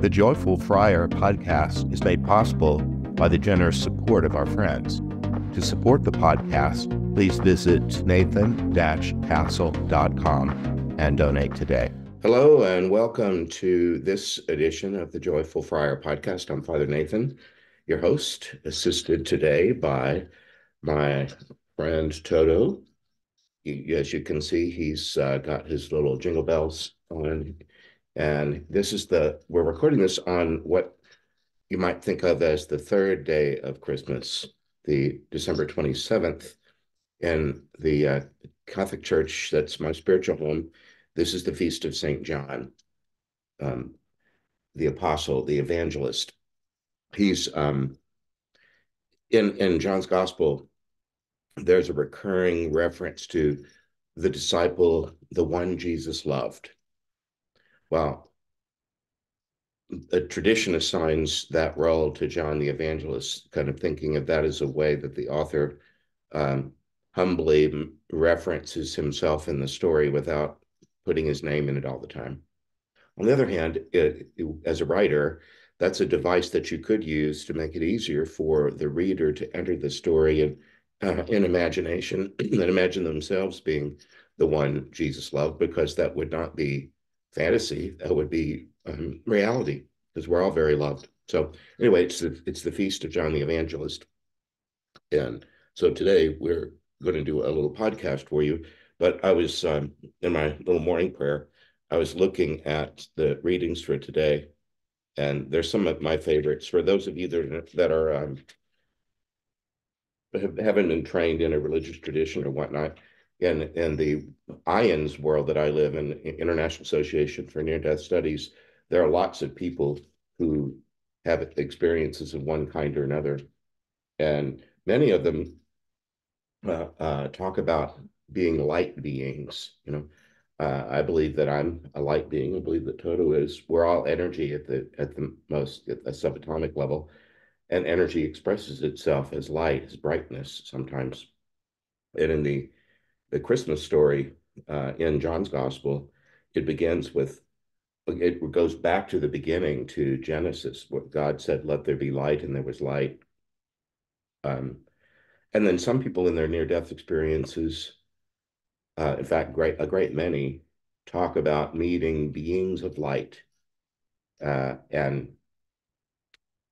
The Joyful Friar podcast is made possible by the generous support of our friends. To support the podcast, please visit nathan-castle.com and donate today. Hello and welcome to this edition of the Joyful Friar podcast. I'm Father Nathan, your host, assisted today by my friend Toto. As you can see, he's got his little jingle bells on. And we're recording this on what you might think of as the third day of Christmas, the December 27th. In the Catholic Church, that's my spiritual home. This is the Feast of St. John, the Apostle, the Evangelist. He's in John's Gospel, there's a recurring reference to the disciple, the one Jesus loved. Well, a tradition assigns that role to John the Evangelist, kind of thinking of that as a way that the author humbly references himself in the story without putting his name in it all the time. On the other hand, as a writer, that's a device that you could use to make it easier for the reader to enter the story in imagination and imagine themselves being the one Jesus loved, because that would not be fantasy, that would be reality, because we're all very loved. So anyway, it's the Feast of John the Evangelist. And so today we're going to do a little podcast for you. But I was in my little morning prayer, I was looking at the readings for today, and there's some of my favorites. For those of you that are haven't been trained in a religious tradition or whatnot, in the IANS world that I live in, International Association for Near-Death Studies, there are lots of people who have experiences of one kind or another, and many of them talk about being light beings. I believe that I'm a light being. I believe that Toto is. We're all energy at the most at a subatomic level, and energy expresses itself as light, as brightness sometimes. And in the Christmas story in John's Gospel, it begins with, it goes back to the beginning, to Genesis, where God said, "Let there be light," and there was light. Um, and then some people in their near-death experiences, in fact, a great many, talk about meeting beings of light and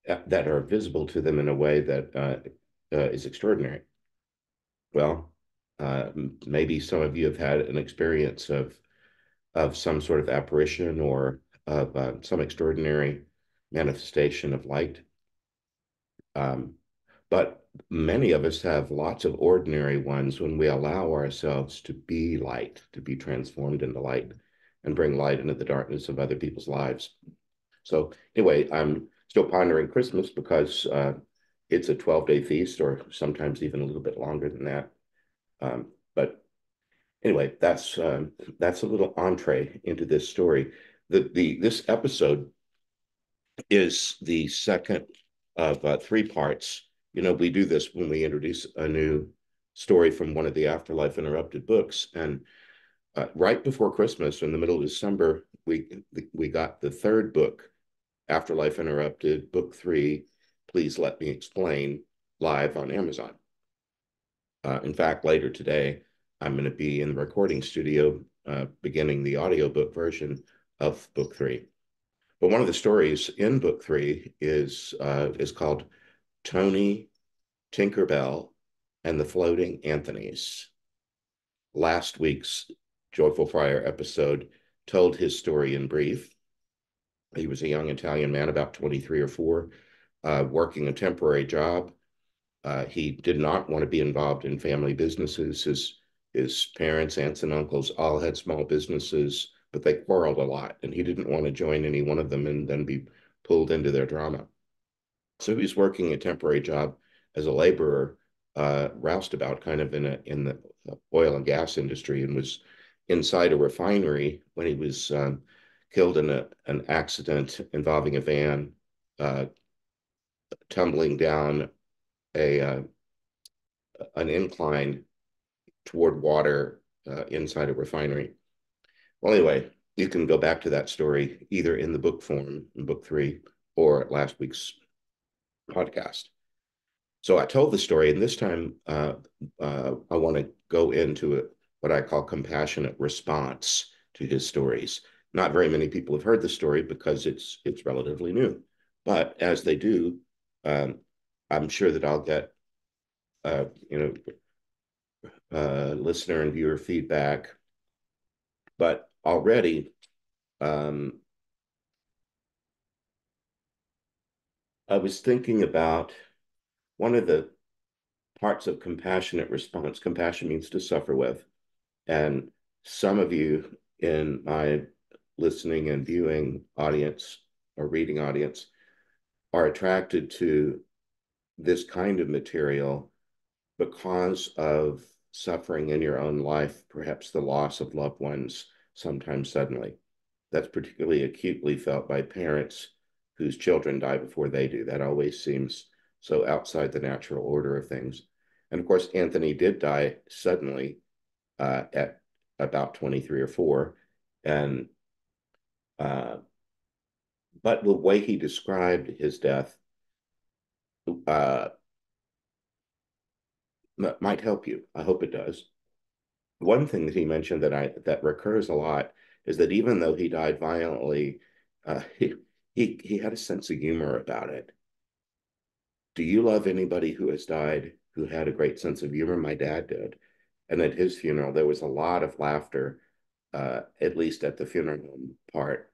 that are visible to them in a way that is extraordinary. Well, maybe some of you have had an experience of some sort of apparition or of some extraordinary manifestation of light. But many of us have lots of ordinary ones when we allow ourselves to be light, to be transformed into light, and bring light into the darkness of other people's lives. So anyway, I'm still pondering Christmas because it's a 12-day feast, or sometimes even a little bit longer than that. But anyway, that's a little entree into this story. This episode is the second of three parts. We do this when we introduce a new story from one of the Afterlife Interrupted books. And right before Christmas, in the middle of December, we got the third book, Afterlife Interrupted, Book 3, Please Let Me Explain, live on Amazon. In fact, later today, I'm going to be in the recording studio beginning the audiobook version of Book 3. But one of the stories in Book 3 is called Tony, Tinkerbell, and the Floating Anthonys. Last week's Joyful Friar episode told his story in brief. He was a young Italian man, about 23 or 4, working a temporary job. He did not want to be involved in family businesses. His parents, aunts, and uncles all had small businesses, but they quarreled a lot, and he didn't want to join any one of them and then be pulled into their drama. So he was working a temporary job as a laborer, roustabout kind of in the oil and gas industry, and was inside a refinery when he was killed in an accident involving a van tumbling down an incline toward water inside a refinery. Well, anyway, You can go back to that story either in the book form, in book 3, or at last week's podcast. So I told the story, and this time I want to go into what I call compassionate response to his stories. Not very many people have heard the story because it's relatively new, but as they do, um, I'm sure that I'll get uh, you know listener and viewer feedback. But already, um, I was thinking about one of the parts of compassionate response. Compassion means to suffer with. And some of you in my listening and viewing audience or reading audience are attracted to this kind of material because of suffering in your own life, perhaps the loss of loved ones, sometimes suddenly. That's particularly acutely felt by parents whose children die before they do. That always seems so outside the natural order of things. And of course, Anthony did die suddenly at about 23 or 4. And but the way he described his death uh, might help you. I hope it does. One thing that he mentioned that recurs a lot is that even though he died violently, he had a sense of humor about it. Do you love anybody who has died who had a great sense of humor? My dad did. And at his funeral, there was a lot of laughter, at least at the funeral part.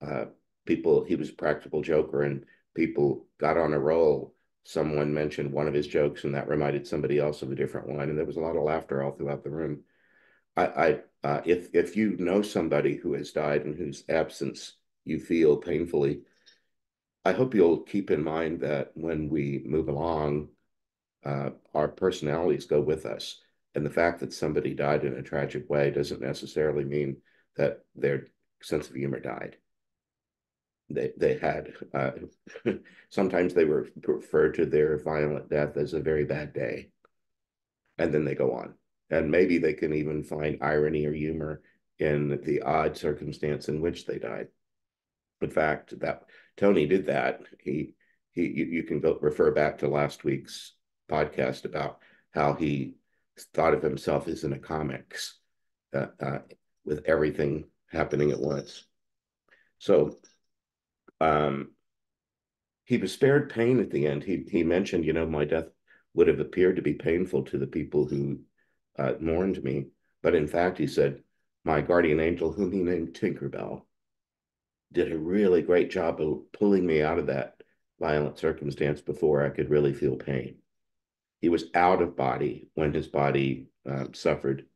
Uh, People, he was a practical joker, and people got on a roll. Someone mentioned one of his jokes, and that reminded somebody else of a different one. And there was a lot of laughter all throughout the room. If you know somebody who has died and whose absence you feel painfully, I hope you'll keep in mind that when we move along, our personalities go with us. And the fact that somebody died in a tragic way doesn't necessarily mean that their sense of humor died. They had sometimes they were referred to their violent death as a very bad day, and then they go on. And maybe they can even find irony or humor in the odd circumstance in which they died. In fact, that Tony did that. You can go refer back to last week's podcast about how he thought of himself as in a comics uh, uh, with everything happening at once. So um, he was spared pain at the end. He mentioned, my death would have appeared to be painful to the people who mourned me, but in fact, he said, my guardian angel, whom he named Tinkerbell, did a really great job of pulling me out of that violent circumstance before I could really feel pain. He was out of body when his body suffered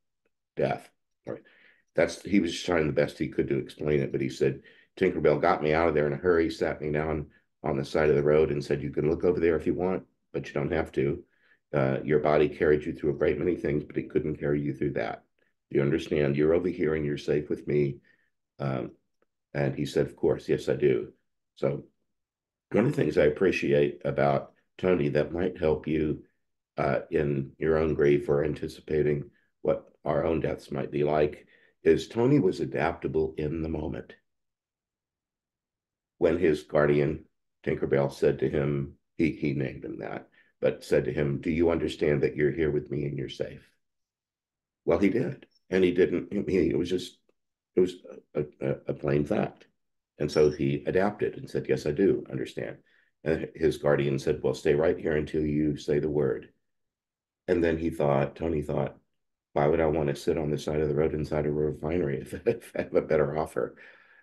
death. Right. He was trying the best he could to explain it, but he said Tinkerbell got me out of there in a hurry, sat me down on the side of the road, and said, "You can look over there if you want, but you don't have to. Your body carried you through a great many things, but it couldn't carry you through that. You understand? You're over here and you're safe with me." Um, and he said, "Of course, yes, I do." So one of the things I appreciate about Tony that might help you in your own grief or anticipating what our own deaths might be like is Tony was adaptable in the moment. When his guardian, Tinkerbell, said to him, he named him that, but said to him, "Do you understand that you're here with me and you're safe?" Well, he did. And he didn't, it was just, it was a plain fact. And so he adapted and said, "Yes, I do understand." And his guardian said, "Well, stay right here until you say the word." And then Tony thought, why would I want to sit on the side of the road inside a refinery if I have a better offer?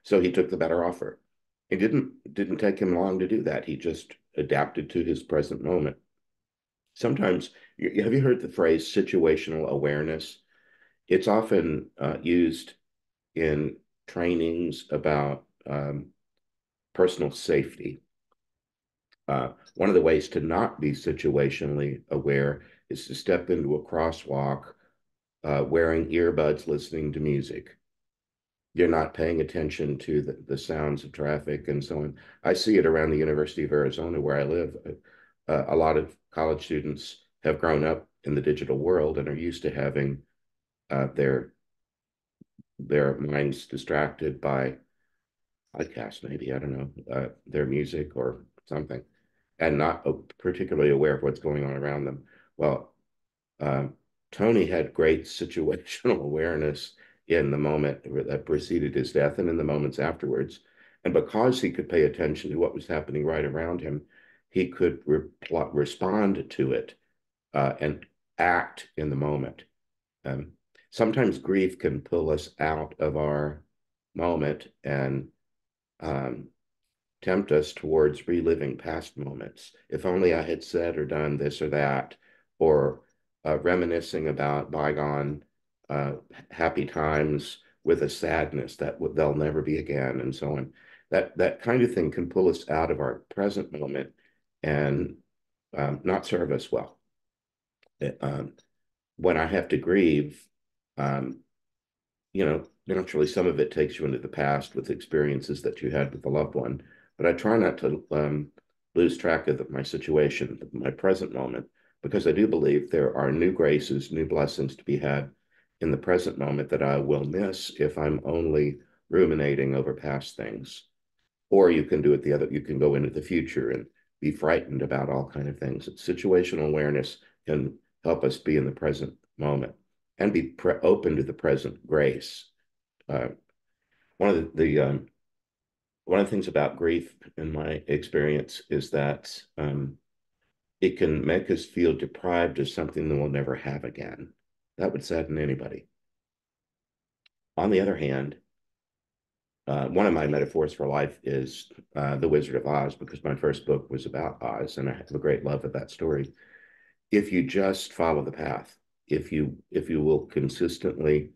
So he took the better offer. It didn't take him long to do that. He just adapted to his present moment. Sometimes, have you heard the phrase situational awareness? It's often used in trainings about personal safety. One of the ways to not be situationally aware is to step into a crosswalk wearing earbuds, listening to music. You're not paying attention to the sounds of traffic and so on. I see it around the University of Arizona where I live. A lot of college students have grown up in the digital world and are used to having their their minds distracted by podcasts, maybe, I don't know, their music or something, and not particularly aware of what's going on around them. Well, um, Tony had great situational awareness in the moment that preceded his death and in the moments afterwards. And because he could pay attention to what was happening right around him, he could respond to it and act in the moment. Um, Sometimes grief can pull us out of our moment and um, tempt us towards reliving past moments. If only I had said or done this or that, or reminiscing about bygone uh, happy times with a sadness that they'll never be again, and so on. That kind of thing can pull us out of our present moment and not serve us well. Um, when I have to grieve, um, naturally some of it takes you into the past with experiences that you had with a loved one. But I try not to lose track of my situation, my present moment, because I do believe there are new graces, new blessings to be had in the present moment that I will miss if I'm only ruminating over past things. Or you can do it the other, you can go into the future and be frightened about all kind of things. Situational awareness can help us be in the present moment and be open to the present grace. uh, one of one of the things about grief, in my experience, is that it can make us feel deprived of something that we'll never have again. That would sadden anybody. On the other hand, one of my metaphors for life is The Wizard of Oz, because my first book was about Oz, and I have a great love of that story. If you just follow the path, if you will consistently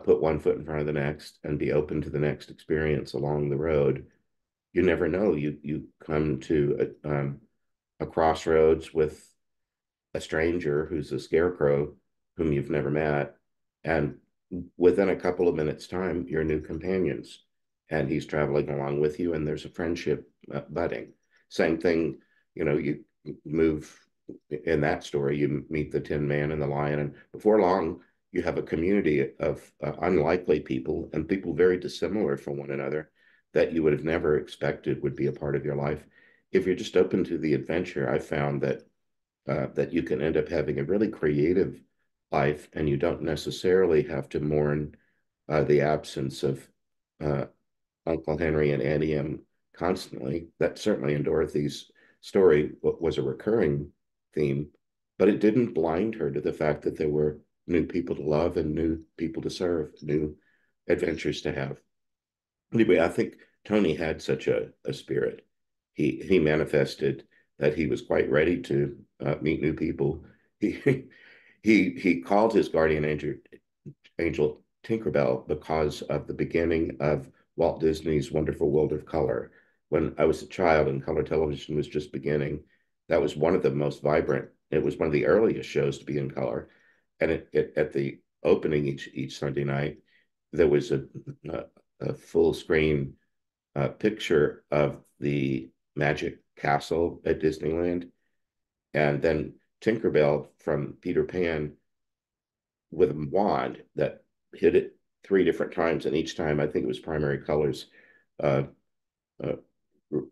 put one foot in front of the next and be open to the next experience along the road, you never know. You come to a crossroads with a stranger who's a scarecrow whom you've never met, and within a couple of minutes' time, you're new companions, and he's traveling along with you, and there's a friendship budding. Same thing, you move in that story. You meet the Tin Man and the Lion, and before long, you have a community of unlikely people and people very dissimilar from one another that you would have never expected would be a part of your life. If you're just open to the adventure, I found that you can end up having a really creative life, and you don't necessarily have to mourn the absence of uh, Uncle Henry and Auntie Em constantly. That certainly in Dorothy's story was a recurring theme, but it didn't blind her to the fact that there were new people to love and new people to serve, new adventures to have. Anyway, I think Tony had such a spirit. He manifested that he was quite ready to meet new people. He he called his guardian angel Tinkerbell because of the beginning of Walt Disney's Wonderful World of Color. When I was a child and color television was just beginning, that was one of the most vibrant. It was one of the earliest shows to be in color, and at the opening each Sunday night, there was a full screen picture of the Magic Castle at Disneyland, and then Tinkerbell from Peter Pan with a wand that hit it three different times, and each time I think it was primary colors, uh, uh,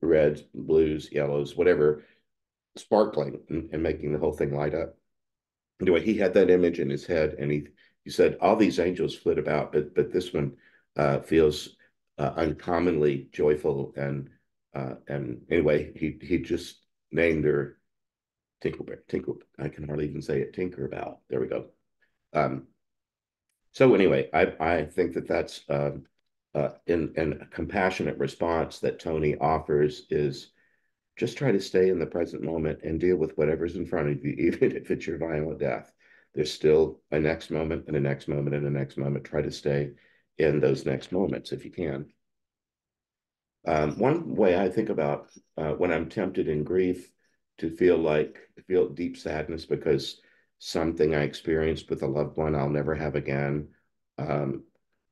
reds, blues, yellows, whatever, sparkling and making the whole thing light up. Anyway, he had that image in his head, and he said all these angels flit about, but this one feels uncommonly joyful, and anyway, he just named her Tinker. I can hardly even say it. Tinkerbell. There we go. Um, so anyway, I think that's in a compassionate response that Tony offers is just try to stay in the present moment and deal with whatever's in front of you, even if it's your violent death. There's still a next moment and a next moment and a next moment. Try to stay in those next moments if you can. One way I think about when I'm tempted in grief to feel deep sadness because something I experienced with a loved one I'll never have again, um,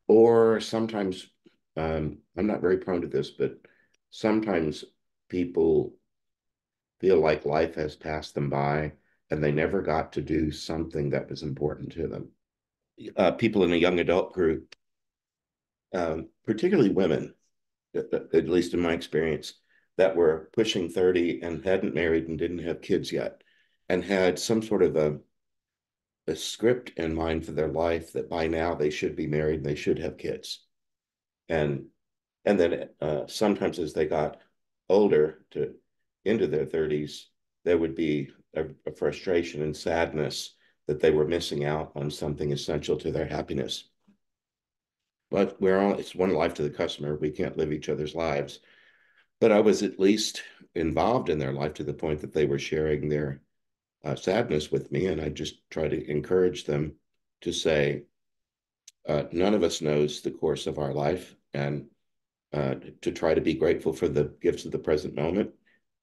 or sometimes I'm not very prone to this, but sometimes people feel like life has passed them by and they never got to do something that was important to them. People in a young adult group particularly women, at least in my experience, that were pushing 30 and hadn't married and didn't have kids yet, and had some sort of a script in mind for their life that by now they should be married and they should have kids. And and then sometimes as they got older to into their 30s, there would be a frustration and sadness that they were missing out on something essential to their happiness. But we're all, it's one life to the customer. We can't live each other's lives. But I was at least involved in their life to the point that they were sharing their sadness with me. And I just try to encourage them to say, none of us knows the course of our life, and to try to be grateful for the gifts of the present moment,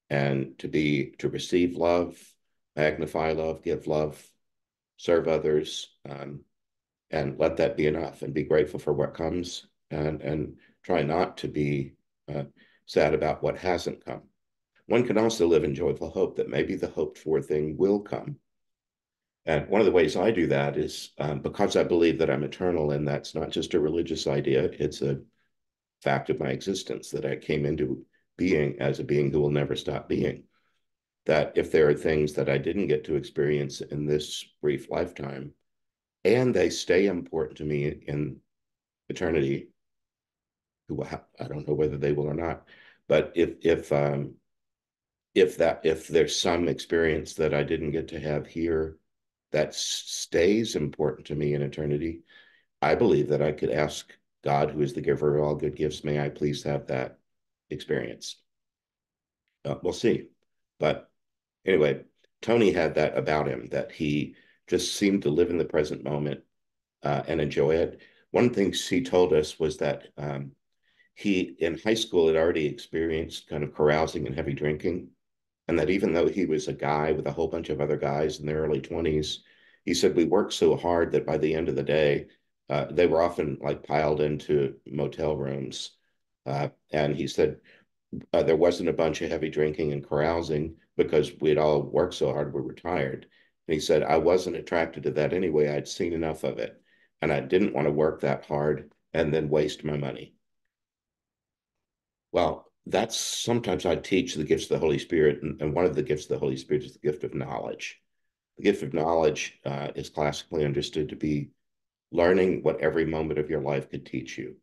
and to receive love, magnify love, give love, serve others, and let that be enough, and be grateful for what comes, and try not to be uh, sad about what hasn't come. One can also live in joyful hope that maybe the hoped for thing will come. And one of the ways I do that is because I believe that I'm eternal, and that's not just a religious idea, it's a fact of my existence that I came into being as a being who will never stop being. That if there are things that I didn't get to experience in this brief lifetime, and they stay important to me in eternity, who I don't know whether they will or not, but if there's some experience that I didn't get to have here that stays important to me in eternity, I believe that I could ask God, who is the giver of all good gifts, may I please have that experience. We'll see. But anyway, Tony had that about him, that he just seemed to live in the present moment and enjoy it. One thing he told us was that he, in high school, had already experienced kind of carousing and heavy drinking. And that even though he was a guy with a whole bunch of other guys in their early 20s, he said we worked so hard that by the end of the day, they were often like piled into motel rooms. And he said there wasn't a bunch of heavy drinking and carousing because we'd all worked so hard we were tired. And he said, I wasn't attracted to that anyway. I'd seen enough of it. And I didn't want to work that hard and then waste my money. Well, that's sometimes I teach the gifts of the Holy Spirit, and one of the gifts of the Holy Spirit is the gift of knowledge. The gift of knowledge is classically understood to be learning what every moment of your life could teach you.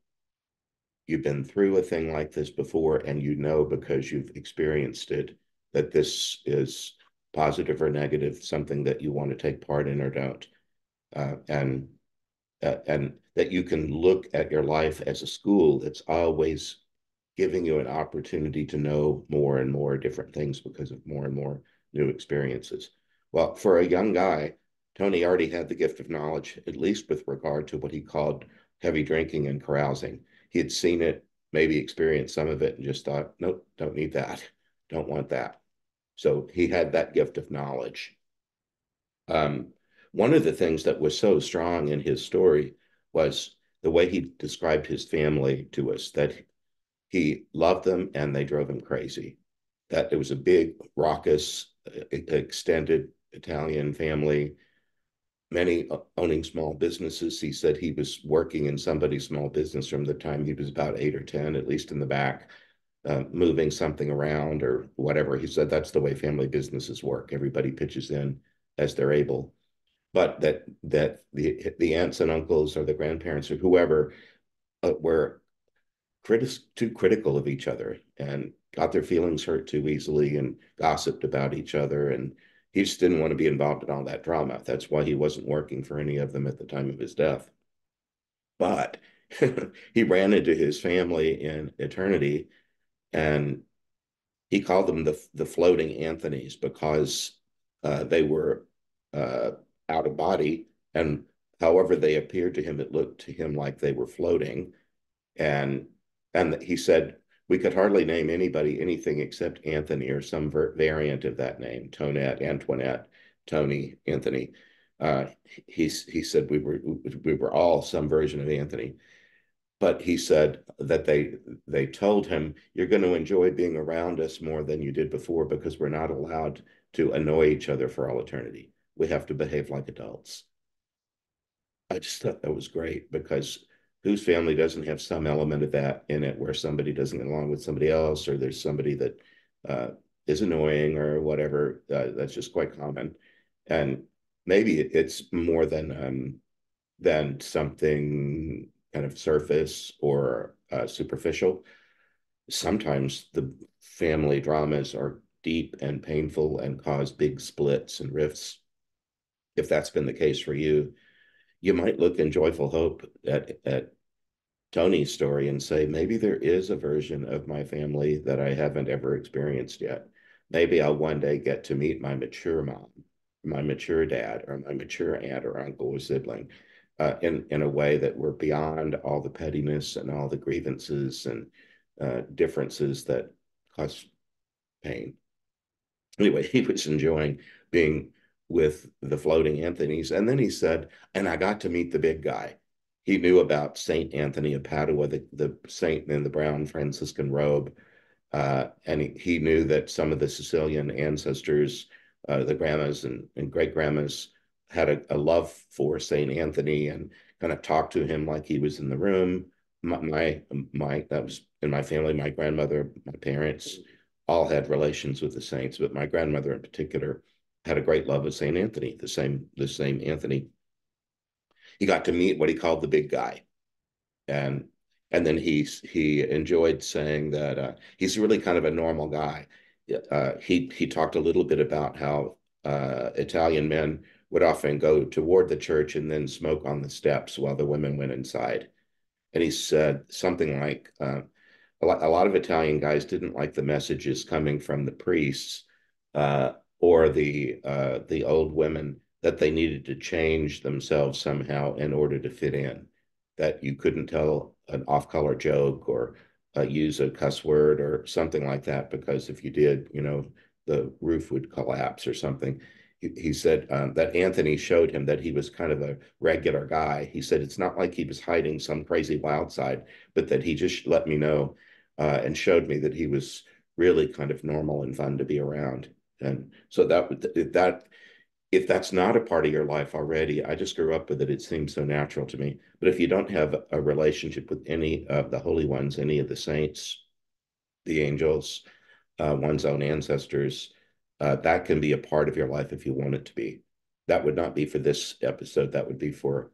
You've been through a thing like this before, and you know because you've experienced it that this is positive or negative, something that you want to take part in or don't. And that you can look at your life as a school that's always giving you an opportunity to know more and more different things because of more and more new experiences. Well, for a young guy, Tony already had the gift of knowledge, at least with regard to what he called heavy drinking and carousing. He had seen it, maybe experienced some of it, and just thought, nope, don't need that. Don't want that. So he had that gift of knowledge. Um, One of the things that was so strong in his story was the way he described his family to us, that he loved them and they drove him crazy. That it was a big, raucous, extended Italian family, many owning small businesses. He said he was working in somebody's small business from the time he was about 8 or 10, at least in the back, moving something around or whatever. He said that's the way family businesses work. Everybody pitches in as they're able. But that the aunts and uncles or the grandparents or whoever were too critical of each other and got their feelings hurt too easily and gossiped about each other. And he just didn't want to be involved in all that drama. That's why he wasn't working for any of them at the time of his death. But he ran into his family in eternity, and he called them the floating Anthonys because they were uh, out of body. And however they appeared to him, it looked to him like they were floating. and and he said we could hardly name anybody anything except Anthony or some variant of that name: Tonette, Antoinette, Tony, Anthony. He said we were all some version of Anthony, but he said that they told him, you're going to enjoy being around us more than you did before because we're not allowed to annoy each other for all eternity. We have to behave like adults. I just thought that was great because whose family doesn't have some element of that in it, where somebody doesn't get along with somebody else, or there's somebody that uh, is annoying or whatever. That's just quite common, and maybe it's more than something kind of surface or superficial. Sometimes the family dramas are deep and painful and cause big splits and rifts. If that's been the case for you, you might look in joyful hope at Tony's story and say, maybe there is a version of my family that I haven't ever experienced yet. Maybe I'll one day get to meet my mature mom, my mature dad, or my mature aunt or uncle or sibling in a way that we're beyond all the pettiness and all the grievances and differences that cause pain. Anyway, he was enjoying being with the floating Anthony's. And then he said, and I got to meet the big guy. He knew about Saint Anthony of Padua, the saint in the brown Franciscan robe. And he knew that some of the Sicilian ancestors, the grandmas and great grandmas, had a love for Saint Anthony and kind of talked to him like he was in the room. That was in my family. My grandmother, my parents, all had relations with the saints, but my grandmother in particular had a great love of Saint Anthony, the same Anthony. He got to meet what he called the big guy, and and then he enjoyed saying that he's really kind of a normal guy. He talked a little bit about how Italian men would often go toward the church and then smoke on the steps while the women went inside. And he said something like, a lot of Italian guys didn't like the messages coming from the priests or the old women that they needed to change themselves somehow in order to fit in. That you couldn't tell an off-color joke or use a cuss word or something like that, because if you did, the roof would collapse or something. He said that Anthony showed him that he was kind of a regular guy. He said it's not like he was hiding some crazy wild side, but that he just let me know and showed me that he was really kind of normal and fun to be around. And so that if that's not a part of your life already, I just grew up with it. It seems so natural to me. But if you don't have a relationship with any of the holy ones, any of the saints, the angels, one's own ancestors, that can be a part of your life if you want it to be. That would not be for this episode. That would be for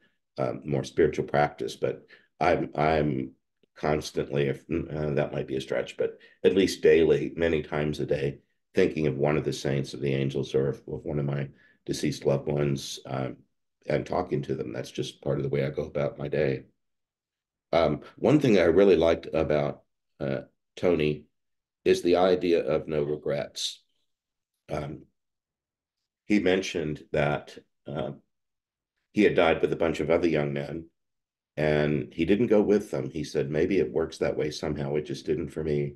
more spiritual practice. But I'm constantly, if that might be a stretch, but at least daily, many times a day, thinking of one of the saints or the angels or of one of my deceased loved ones and talking to them. That's just part of the way I go about my day. One thing I really liked about uh, Tony is the idea of no regrets. Um, he mentioned that he had died with a bunch of other young men and he didn't go with them. He said, maybe it works that way somehow. It just didn't for me.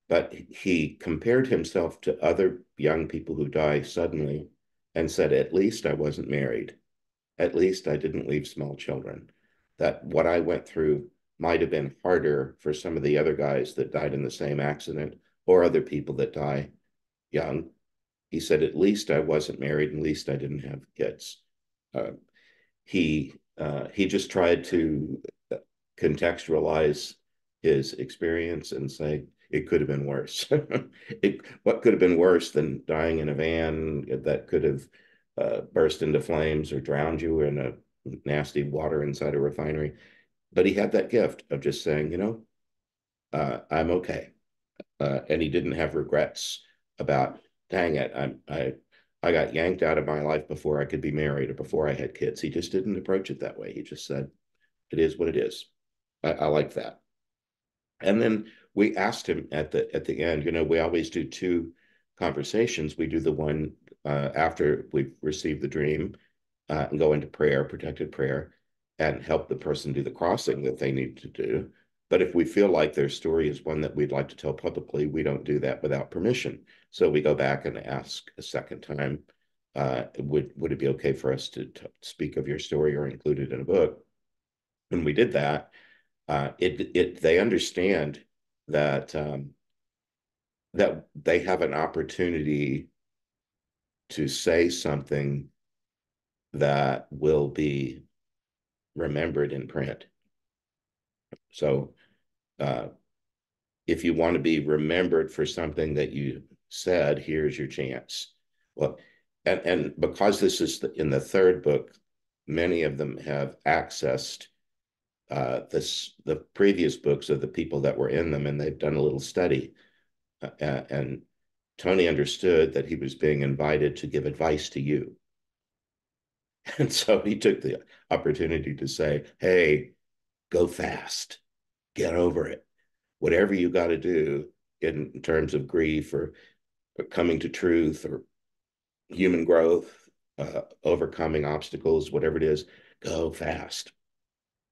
But he compared himself to other young people who die suddenly and said, at least I wasn't married. At least I didn't leave small children. That what I went through might have been harder for some of the other guys that died in the same accident or other people that die young. He said, at least I wasn't married, at least I didn't have kids. Uh, he just tried to contextualize his experience and say it could have been worse. What could have been worse than dying in a van that could have burst into flames or drowned you in a nasty water inside a refinery? But he had that gift of just saying, I'm okay, and he didn't have regrets about, dang it, I got yanked out of my life before I could be married or before I had kids. He just didn't approach it that way. He just said, it is what it is. I like that. And then we asked him at the end, we always do two conversations. We do the one after we've received the dream and go into prayer, protected prayer, and help the person do the crossing that they need to do. But if we feel like their story is one that we'd like to tell publicly, we don't do that without permission. So we go back and ask a second time, would it be okay for us to speak of your story or include it in a book? When we did that, they understand that that they have an opportunity to say something that will be remembered in print. So if you want to be remembered for something that you said, here's your chance. Well, and because this is in the third book, many of them have accessed the previous books of the people that were in them, and they've done a little study. And Tony understood that he was being invited to give advice to you. And so he took the opportunity to say, hey, go fast, get over it. Whatever you got to do in terms of grief or coming to truth or human growth, overcoming obstacles, whatever it is, go fast,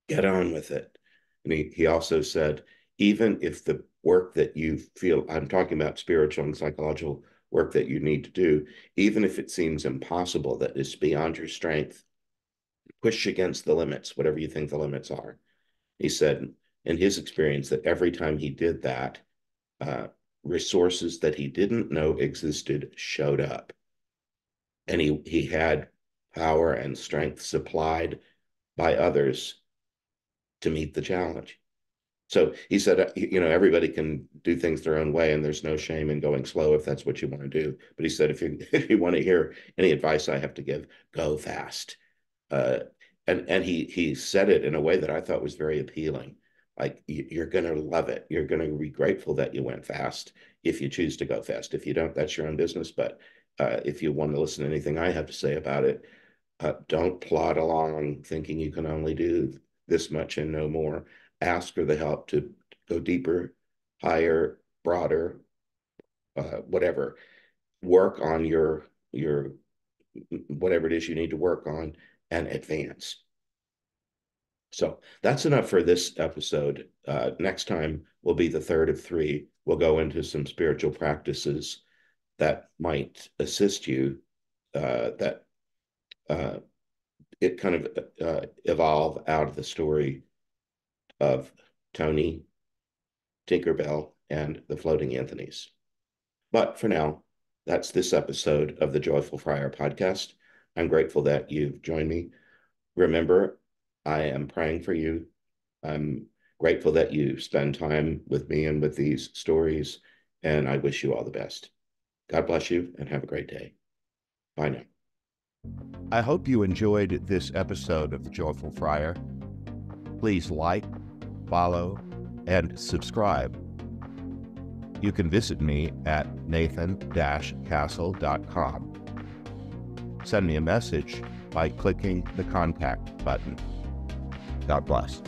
get on with it. And he also said, even if the work that you feel, I'm talking about spiritual and psychological work that you need to do, even if it seems impossible, that it's beyond your strength, push against the limits, whatever you think the limits are. He said, in his experience, that every time he did that, uh, resources that he didn't know existed showed up. And he had power and strength supplied by others to meet the challenge. So he said, everybody can do things their own way, and there's no shame in going slow if that's what you want to do. But he said, if you want to hear any advice I have to give, go fast. Uh, and he said it in a way that I thought was very appealing. Like, you're going to love it. You're going to be grateful that you went fast if you choose to go fast. If you don't, that's your own business. But if you want to listen to anything I have to say about it, don't plod along thinking you can only do this much and no more. Ask for the help to go deeper, higher, broader, whatever. Work on your whatever it is you need to work on and advance. So that's enough for this episode. Next time will be the third of three. We'll go into some spiritual practices that might assist you, that it kind of evolve out of the story of Tony, Tinkerbell, and the Floating Anthonys. But for now, that's this episode of the Joyful Friar podcast. I'm grateful that you've joined me. Remember, I am praying for you. I'm grateful that you spend time with me and with these stories, and I wish you all the best. God bless you and have a great day. Bye now. I hope you enjoyed this episode of The Joyful Friar. Please like, follow, and subscribe. You can visit me at nathan-castle.com. Send me a message by clicking the contact button. God bless.